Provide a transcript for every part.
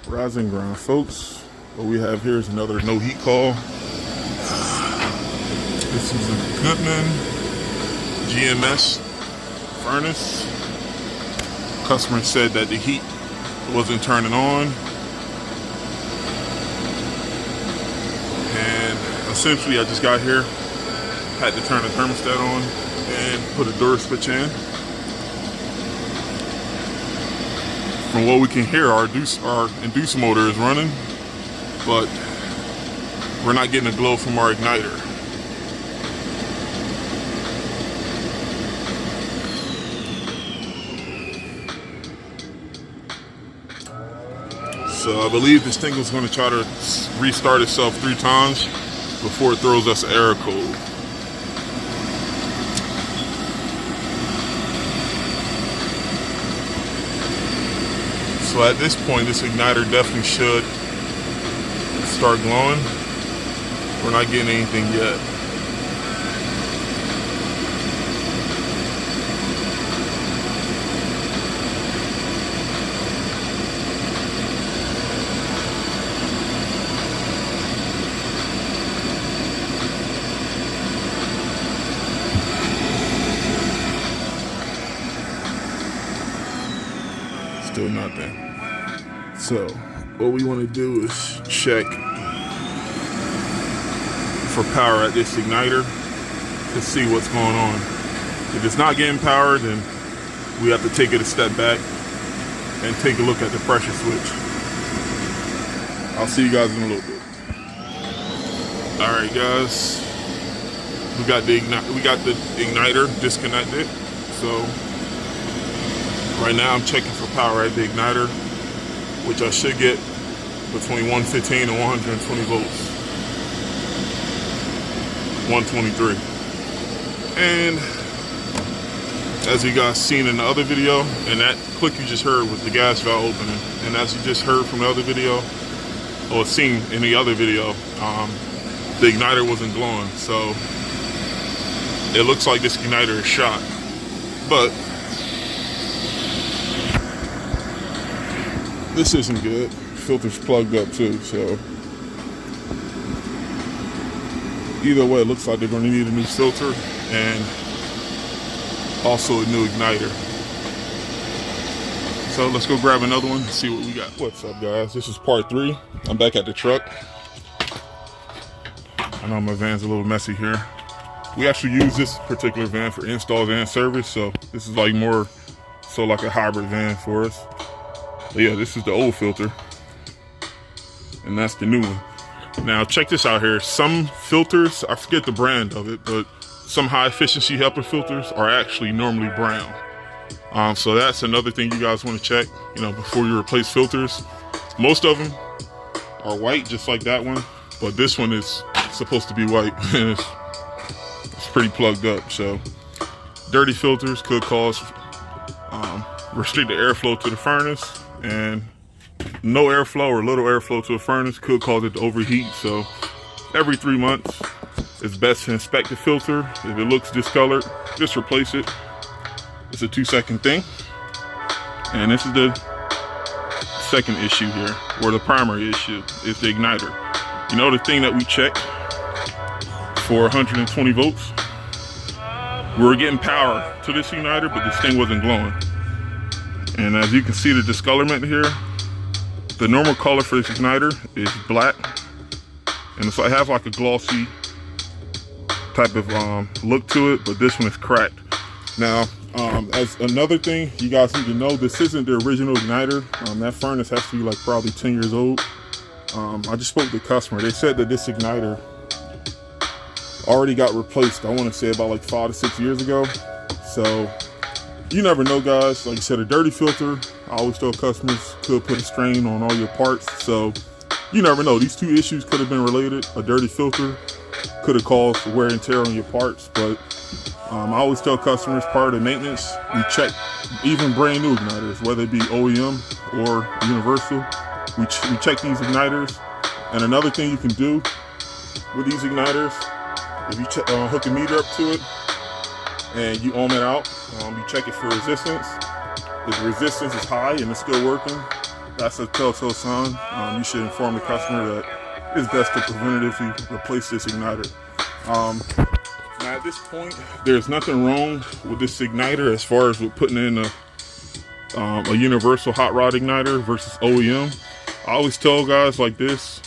Rising ground, folks. What we have here is another no heat call. This is a Goodman GMS furnace. Customer said that the heat wasn't turning on, and essentially I just got here, had to turn the thermostat on and put a door switch in. From what we can hear, our inducer motor is running, but we're not getting a glow from our igniter. So I believe this thing was going to try to restart itself 3 times before it throws us an error code. So at this point, this igniter definitely should start glowing. We're not getting anything yet. Still nothing. So what we want to do is check for power at this igniter to see what's going on. If it's not getting power, then we have to take it a step back and take a look at the pressure switch. I'll see you guys in a little bit. All right, guys, we got the igniter disconnected. So right now I'm checking for power at the igniter, which I should get between 115 and 120 volts. 123. And as you guys seen in the other video, and that click you just heard was the gas valve opening. And as you just heard from the other video, or seen in the other video, the igniter wasn't glowing. So it looks like this igniter is shot. But this isn't good. Filter's plugged up too, so either way, it looks like they're going to need a new filter and also a new igniter. So let's go grab another one and see what we got. What's up, guys? This is part 3. I'm back at the truck. I know my van's a little messy here. We actually use this particular van for installs and service, so this is like more so like a hybrid van for us. But yeah, this is the old filter, and that's the new one. Now check this out here. Some filters, I forget the brand of it, but some high efficiency helper filters are actually normally brown. So that's another thing you guys want to check, before you replace filters. Most of them are white, just like that one, but this one is supposed to be white, and it's pretty plugged up. So dirty filters could cause restricted airflow to the furnace, and no airflow or little airflow to a furnace could cause it to overheat. So every 3 months, it's best to inspect the filter. If it looks discolored, just replace it. It's a 2-second thing. And this is the second issue here, or the primary issue, is the igniter. The thing that we checked for 120 volts, we were getting power to this igniter, but this thing wasn't glowing. And as you can see, the discolorment here, the normal color for this igniter is black, and so I have like a glossy type of look to it, but this one is cracked. Now, as another thing you guys need to know, this isn't the original igniter. That furnace has to be like probably 10 years old. I just spoke to the customer. They said that this igniter already got replaced, I want to say about like 5 to 6 years ago. So you never know, guys. Like I said, a dirty filter, I always tell customers, could put a strain on all your parts. So you never know. These two issues could have been related. A dirty filter could have caused wear and tear on your parts. But I always tell customers, part of the maintenance, we check even brand new igniters, whether it be OEM or universal. We check these igniters. And another thing you can do with these igniters, if you hook a meter up to it and you ohm it out, you check it for resistance. If the resistance is high and it's still working, that's a telltale sign. You should inform the customer that it's best to preventatively replace this igniter. Now at this point, there's nothing wrong with this igniter as far as with putting in a universal hot rod igniter versus OEM. I always tell guys like this,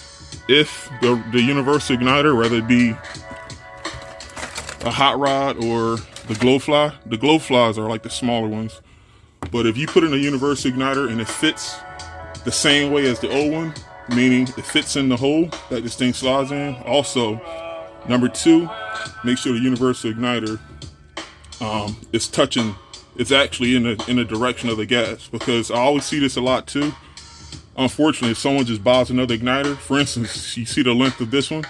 if the universal igniter, whether it be a hot rod or the glow flies are like the smaller ones. But if you put in a universal igniter and it fits the same way as the old one, meaning it fits in the hole that this thing slides in. Also, number two, make sure the universal igniter is touching, it's actually in the direction of the gas, because I always see this a lot too. Unfortunately, if someone just buys another igniter, for instance, you see the length of this one.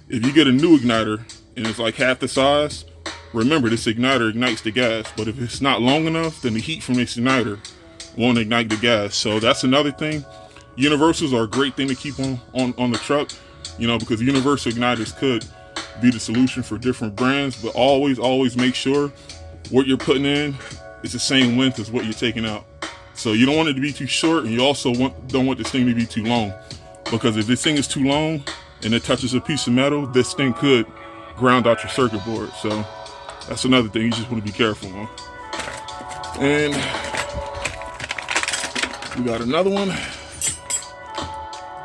If you get a new igniter and it's like half the size, remember this igniter ignites the gas, but if it's not long enough, then the heat from this igniter won't ignite the gas. So that's another thing. Universals are a great thing to keep on the truck, you know, because universal igniters could be the solution for different brands, but always make sure what you're putting in is the same length as what you're taking out. So you don't want it to be too short, and you also don't want this thing to be too long, because if this thing is too long and it touches a piece of metal, this thing could ground out your circuit board. So that's another thing you just want to be careful on. And we got another one,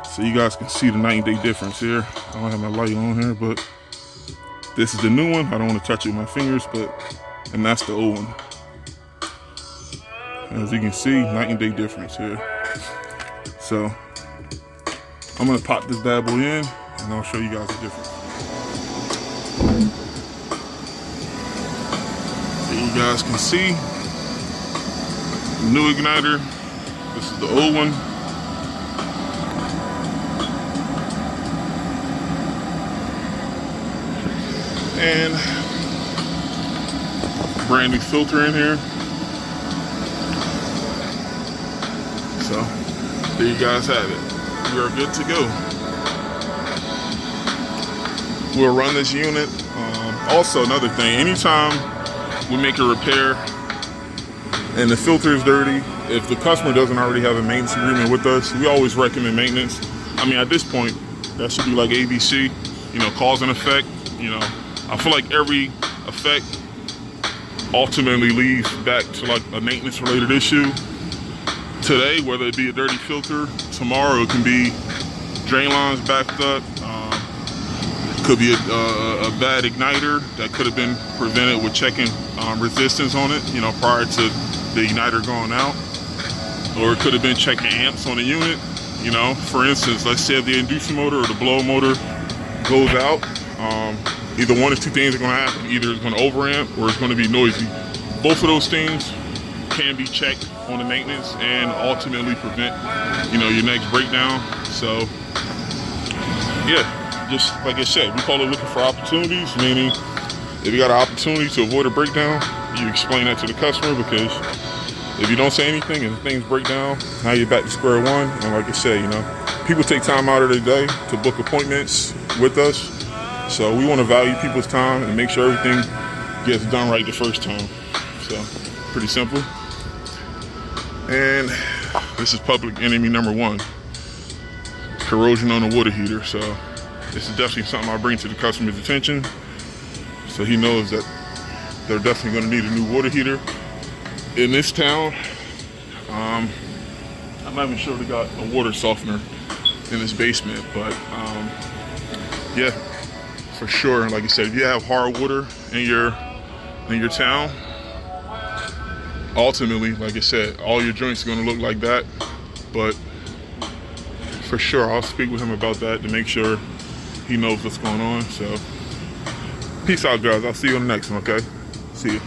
so you guys can see the night and day difference here. I don't have my light on here, but this is the new one. I don't want to touch it with my fingers, and that's the old one. As you can see, night and day difference here. So I'm gonna pop this bad boy in, and I'll show you guys the difference. There you guys can see the new igniter. This is the old one. And brand new filter in here. So there you guys have it. We are good to go. We'll run this unit. Also, another thing, anytime we make a repair and the filter is dirty, if the customer doesn't already have a maintenance agreement with us, we always recommend maintenance. I mean, at this point, that should be like ABC, you know, cause and effect. You know, I feel like every effect ultimately leads back to like a maintenance related issue. Today, whether it be a dirty filter, tomorrow it can be drain lines backed up, could be a bad igniter that could have been prevented with checking resistance on it, you know, prior to the igniter going out. Or it could have been checking amps on the unit, you know. For instance, let's say if the inducer motor or the blower motor goes out, either one of two things are going to happen. Either it's going to overamp or it's going to be noisy. Both of those things can be checked on the maintenance and ultimately prevent, you know, your next breakdown. So yeah, just like I said, we call it looking for opportunities, meaning if you got an opportunity to avoid a breakdown, you explain that to the customer, because if you don't say anything and things break down, now you're back to square one. And like I said, you know, people take time out of their day to book appointments with us, so we want to value people's time and make sure everything gets done right the first time. So pretty simple. And this is public enemy number one, corrosion on the water heater. So this is definitely something I bring to the customer's attention, so he knows that they're definitely going to need a new water heater in this town. I'm not even sure they got a water softener in this basement, but yeah, for sure. Like I said, if you have hard water in your town, ultimately, like I said, all your joints are going to look like that. But for sure, I'll speak with him about that to make sure he knows what's going on. So peace out, guys. I'll see you on the next one, okay? See you.